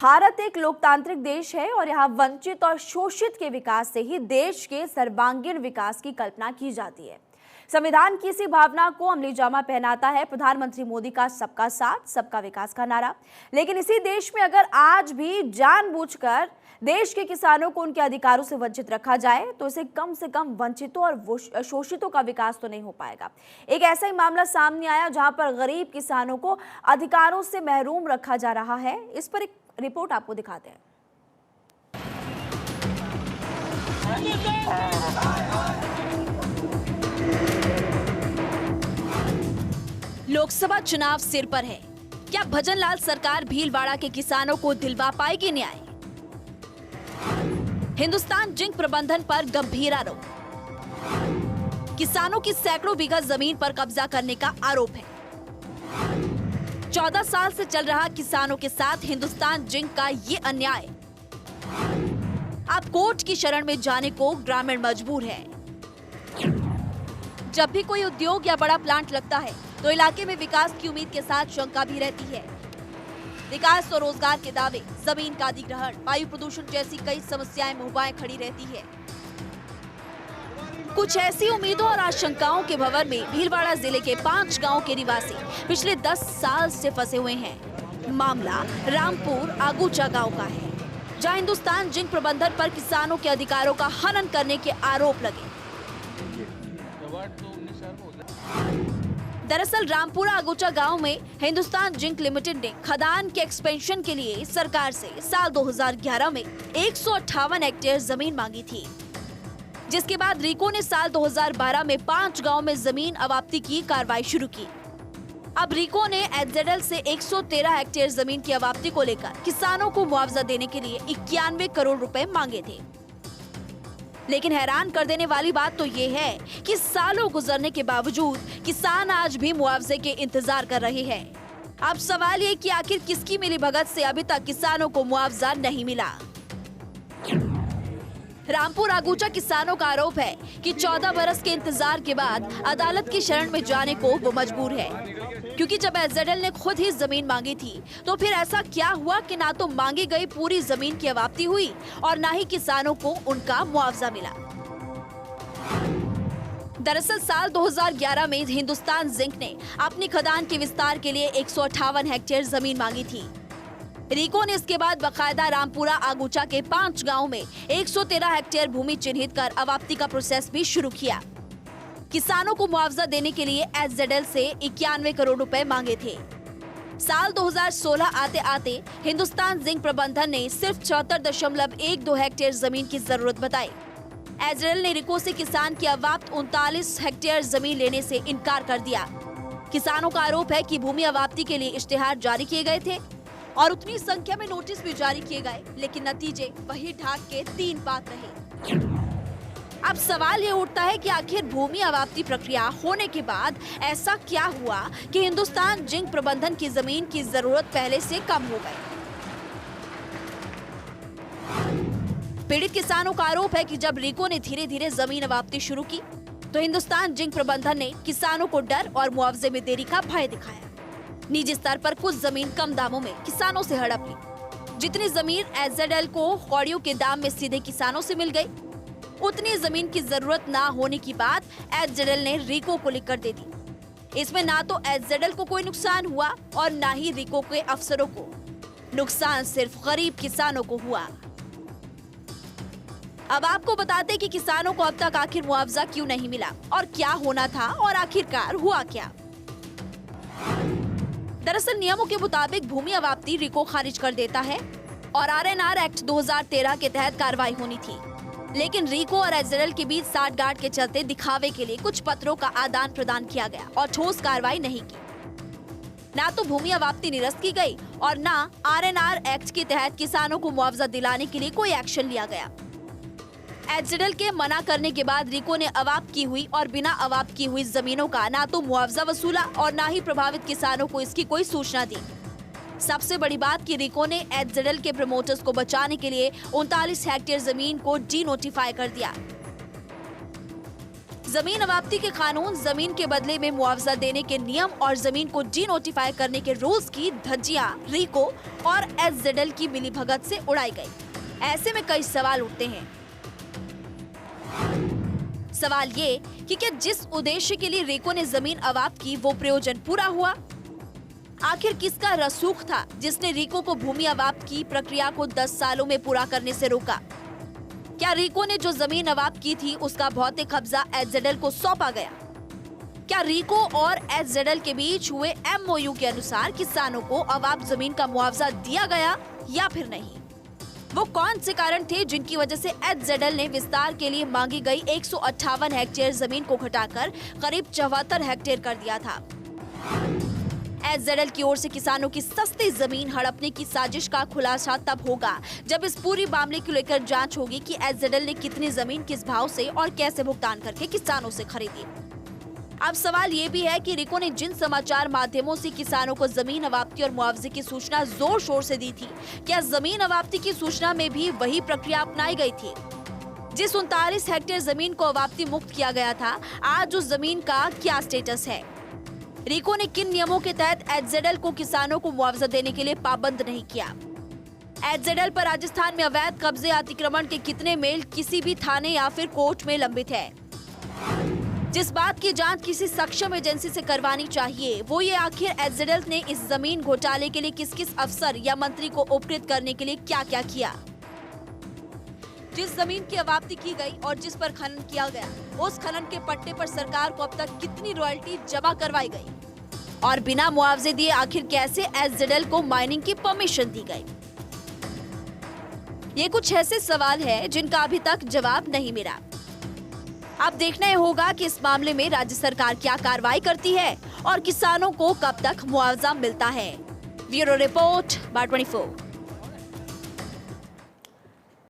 भारत एक लोकतांत्रिक देश है और यहाँ वंचित और शोषित के विकास से ही देश के सर्वांगीण विकास की कल्पना की जाती है। संविधान की इसी भावना को अमलीजामा पहनाता है प्रधानमंत्री मोदी का सबका साथ सबका विकास का नारा। लेकिन इसी देश में अगर आज भी जानबूझकर देश के किसानों को उनके अधिकारों से वंचित रखा जाए तो इसे कम से कम वंचितों और शोषितों का विकास तो नहीं हो पाएगा। एक ऐसा ही मामला सामने आया जहां पर गरीब किसानों को अधिकारों से महरूम रखा जा रहा है। इस पर एक रिपोर्ट आपको दिखाते हैं। लोकसभा चुनाव सिर पर है। क्या भजनलाल सरकार भीलवाड़ा के किसानों को दिलवा पाएगी न्याय? हिंदुस्तान जिंक प्रबंधन पर गंभीर आरोप। किसानों की सैकड़ों बीघा जमीन पर कब्जा करने का आरोप है। 14 साल से चल रहा किसानों के साथ हिंदुस्तान जिंक का ये अन्याय। अब कोर्ट की शरण में जाने को ग्रामीण मजबूर है। जब भी कोई उद्योग या बड़ा प्लांट लगता है तो इलाके में विकास की उम्मीद के साथ शंका भी रहती है। विकास और रोजगार के दावे, जमीन का अधिग्रहण, वायु प्रदूषण जैसी कई समस्याएं मुहबाएं खड़ी रहती है। कुछ ऐसी उम्मीदों और आशंकाओं के भंवर में भीलवाड़ा जिले के 5 गांव के निवासी पिछले 10 साल से फंसे हुए हैं। मामला रामपुर आगूचा गांव का है, जहां हिंदुस्तान जिंक प्रबंधन पर किसानों के अधिकारों का हनन करने के आरोप लगे। दरअसल रामपुरा आगूचा गांव में हिंदुस्तान जिंक लिमिटेड ने खदान के एक्सपेंशन के लिए सरकार से साल 2011 में 158 हेक्टेयर जमीन मांगी थी, जिसके बाद रीको ने साल 2012 में 5 गांव में जमीन अवाप्ति की कार्रवाई शुरू की। अब रीको ने एचजेडएल से 113 हेक्टेयर जमीन की अवाप्ति को लेकर किसानों को मुआवजा देने के लिए 91 करोड़ रुपए मांगे थे। लेकिन हैरान कर देने वाली बात तो ये है कि सालों गुजरने के बावजूद किसान आज भी मुआवजे के इंतजार कर रहे हैं। अब सवाल ये कि आखिर किसकी मिलीभगत से अभी तक किसानों को मुआवजा नहीं मिला। रामपुर आगूचा किसानों का आरोप है कि 14 बरस के इंतजार के बाद अदालत की शरण में जाने को वो मजबूर है, क्योंकि जब एचजेडएल ने खुद ही जमीन मांगी थी तो फिर ऐसा क्या हुआ कि ना तो मांगी गई पूरी जमीन की अवाप्ति हुई और ना ही किसानों को उनका मुआवजा मिला। दरअसल साल 2011 में हिंदुस्तान जिंक ने अपनी खदान के विस्तार के लिए 158 हेक्टेयर जमीन मांगी थी। रीको ने इसके बाद बकायदा रामपुरा आगूचा के 5 गांव में 113 हेक्टेयर भूमि चिन्हित कर अवाप्ति का प्रोसेस भी शुरू किया। किसानों को मुआवजा देने के लिए एचजेडएल से 91 करोड़ रुपए मांगे थे। साल 2016 आते आते हिंदुस्तान जिंक प्रबंधन ने सिर्फ 74.12 हेक्टेयर जमीन की जरूरत बताई। एचजेडएल ने रीको से किसान की अवाप्त 39 हेक्टेयर जमीन लेने से इनकार कर दिया। किसानों का आरोप है कि भूमि अवाप्ति के लिए इश्तेहार जारी किए गए थे और उतनी संख्या में नोटिस भी जारी किए गए, लेकिन नतीजे वही ढाक के 3 बात रहे। अब सवाल ये उठता है कि आखिर भूमि अवाप्ति प्रक्रिया होने के बाद ऐसा क्या हुआ कि हिंदुस्तान जिंक प्रबंधन की जमीन की जरूरत पहले से कम हो गई। पीड़ित किसानों का आरोप है कि जब रीको ने धीरे धीरे जमीन अवाप्ति शुरू की तो हिंदुस्तान जिंक प्रबंधन ने किसानों को डर और मुआवजे में देरी का भय दिखाया। निजी स्तर पर कुछ जमीन कम दामों में किसानों से हड़प ली। जितनी जमीन एचजेडएल को कौड़ियों के दाम में सीधे किसानों से मिल गई, उतनी जमीन की जरूरत ना होने की बात एचजेडएल ने रीको को लिखकर दे दी। इसमें ना तो एचजेडएल को कोई नुकसान हुआ और ना ही रीको के अफसरों को। नुकसान सिर्फ गरीब किसानों को हुआ। अब आपको बताते कि किसानों को अब तक आखिर मुआवजा क्यों नहीं मिला और क्या होना था और आखिरकार हुआ क्या। दरअसल नियमों के मुताबिक भूमि अवाप्ति रीको खारिज कर देता है और आरएनआर एक्ट 2013 के तहत कार्रवाई होनी थी। लेकिन रीको और एचजेडएल के बीच साठगांठ के चलते दिखावे के लिए कुछ पत्रों का आदान प्रदान किया गया और ठोस कार्रवाई नहीं की। ना तो भूमि अवाप्ति निरस्त की गई और ना आरएनआर एक्ट के तहत किसानों को मुआवजा दिलाने के लिए कोई एक्शन लिया गया। एचजेडएल के मना करने के बाद रीको ने अवाप्त की हुई और बिना अवाप्त की हुई जमीनों का ना तो मुआवजा वसूला और ना ही प्रभावित किसानों को इसकी कोई सूचना दी। सबसे बड़ी बात कि रीको ने एचजेडएल के प्रमोटर्स को बचाने के लिए 39 हेक्टेयर जमीन को डी नोटिफाई कर दिया। जमीन अवाप्ती के कानून, जमीन के बदले में मुआवजा देने के नियम और जमीन को डी नोटिफाई करने के रूल्स की धज्जियां रीको और एसजेडएल की मिलीभगत से उड़ाई गई। ऐसे में कई सवाल उठते हैं। सवाल ये कि क्या जिस उद्देश्य के लिए रीको ने जमीन अवाप्त की वो प्रयोजन पूरा हुआ? आखिर किसका रसूख था जिसने रीको को भूमि अवाप्त की प्रक्रिया को 10 सालों में पूरा करने से रोका? क्या रीको ने जो जमीन अवाप्त की थी उसका भौतिक कब्जा एसजेडएल को सौंपा गया? क्या रीको और एसजेडएल के बीच हुए एमओयू के अनुसार किसानों को अवाप्त जमीन का मुआवजा दिया गया या फिर नहीं? वो कौन से कारण थे जिनकी वजह से एसजेडएल ने विस्तार के लिए मांगी गई 158 हेक्टेयर जमीन को घटाकर करीब 74 हेक्टेयर कर दिया था? एसजेडएल की ओर से किसानों की सस्ती जमीन हड़पने की साजिश का खुलासा तब होगा जब इस पूरी मामले को लेकर जांच होगी कि एसजेडएल ने कितनी जमीन किस भाव से और कैसे भुगतान करके किसानों से खरीदी। अब सवाल ये भी है कि रीको ने जिन समाचार माध्यमों से किसानों को जमीन अवाप्ती और मुआवजे की सूचना जोर शोर से दी थी, क्या जमीन अवाप्ती की सूचना में भी वही प्रक्रिया अपनाई गई थी? जिस 39 हेक्टेयर जमीन को अवाप्ती मुक्त किया गया था, आज उस जमीन का क्या स्टेटस है? रीको ने किन नियमों के तहत एसजेडएल को किसानों को मुआवजा देने के लिए पाबंद नहीं किया? एसजेडएल पर राजस्थान में अवैध कब्जे अतिक्रमण के कितने मेल किसी भी थाने या फिर कोर्ट में लंबित है? जिस बात की जांच किसी सक्षम एजेंसी से करवानी चाहिए वो ये आखिर एसजेडएल ने इस जमीन घोटाले के लिए किस किस अफसर या मंत्री को उपकृत करने के लिए क्या क्या किया? जिस जमीन की अवाप्ती की गई और जिस पर खनन किया गया, उस खनन के पट्टे पर सरकार को अब तक कितनी रॉयल्टी जमा करवाई गई और बिना मुआवजे दिए आखिर कैसे एसजेडएल को माइनिंग की परमिशन दी गई? ये कुछ ऐसे सवाल हैं जिनका अभी तक जवाब नहीं मिला। अब देखना ये होगा कि इस मामले में राज्य सरकार क्या कार्रवाई करती है और किसानों को कब तक मुआवजा मिलता है। ब्यूरो रिपोर्ट, बार 24।